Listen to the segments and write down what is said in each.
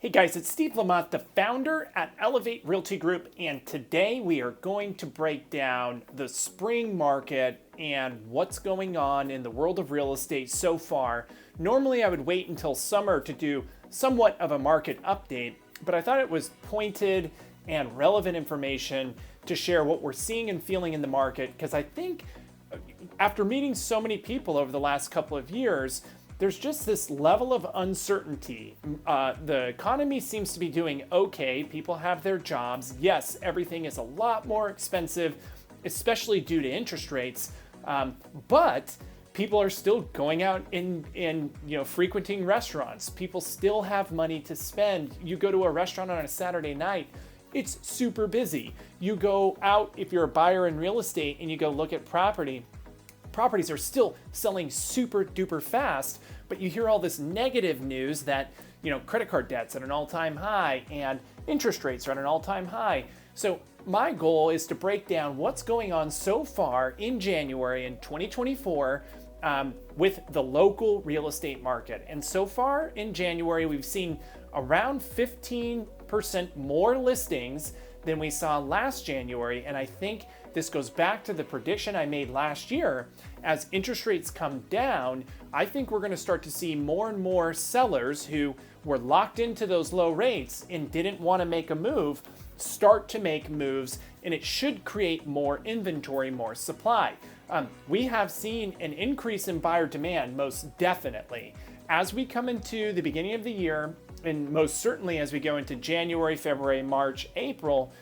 Hey guys, it's Steve Lamont, the founder at Elevate Realty Group, and today we are going to break down the spring market and what's going on in the world of real estate so far. Normally I would wait until summer to do somewhat of a market update, but I thought it was pointed and relevant information to share what we're seeing and feeling in the market, because I think after meeting so many people over the last couple of years, there's just this level of uncertainty. The economy seems to be doing okay. People have their jobs. Yes, everything is a lot more expensive, especially due to interest rates. But people are still going out and frequenting restaurants. People still have money to spend. You go to a restaurant on a Saturday night, it's super busy. You go out, if you're a buyer in real estate, and you go look at properties are still selling super duper fast, but you hear all this negative news that, credit card debt's at an all-time high and interest rates are at an all-time high. So my goal is to break down what's going on so far in January in 2024 with the local real estate market. And so far in January, we've seen around 15% more listings than we saw last January. And I think this goes back to the prediction I made last year. As interest rates come down, I think we're going to start to see more and more sellers who were locked into those low rates and didn't want to make a move start to make moves, and it should create more inventory, more supply. We have seen an increase in buyer demand, most definitely. As we come into the beginning of the year, and most certainly as we go into January, February, March, April,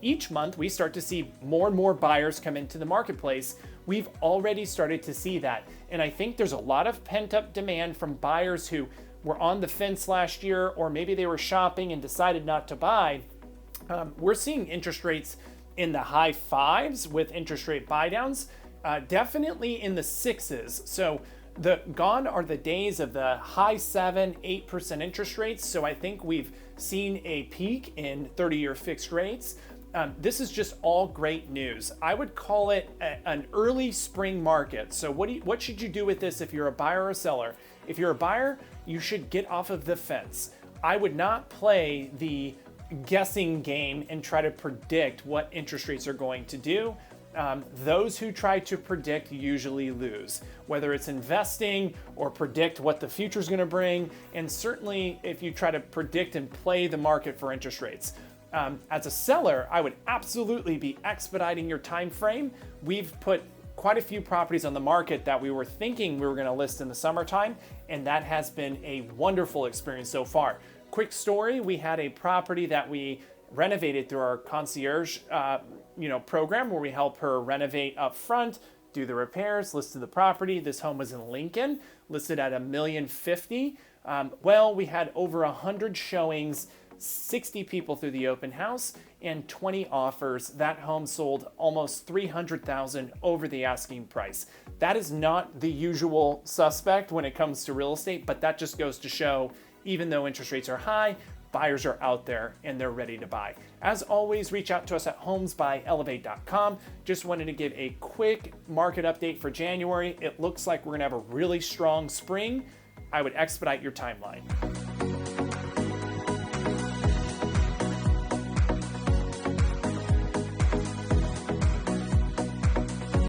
each month we start to see more and more buyers come into the marketplace. We've already started to see that. And I think there's a lot of pent-up demand from buyers who were on the fence last year, or maybe they were shopping and decided not to buy. We're seeing interest rates in the high fives with interest rate buy downs, definitely in the sixes. So gone are the days of the high 7-8% interest rates. So I think we've seen a peak in 30-year fixed rates. This is just all great news. I would call it an early spring market. So what should you do with this if you're a buyer or a seller? If you're a buyer, you should get off of the fence. I would not play the guessing game and try to predict what interest rates are going to do. Those who try to predict usually lose, whether it's investing or predict what the future is going to bring. And certainly if you try to predict and play the market for interest rates. As a seller, I would absolutely be expediting your time frame. We've put quite a few properties on the market that we were thinking we were going to list in the summertime, and that has been a wonderful experience so far. Quick story, we had a property that we renovated through our concierge program, where we help her renovate up front, do the repairs, listed the property. This home was in Lincoln, listed at $1,050,000. We had over 100 showings, 60 people through the open house, and 20 offers. That home sold almost $300,000 over the asking price. That is not the usual suspect when it comes to real estate, but that just goes to show, even though interest rates are high, buyers are out there and they're ready to buy. As always, reach out to us at homesbyelevate.com. Just wanted to give a quick market update for January. It looks like we're gonna have a really strong spring. I would expedite your timeline.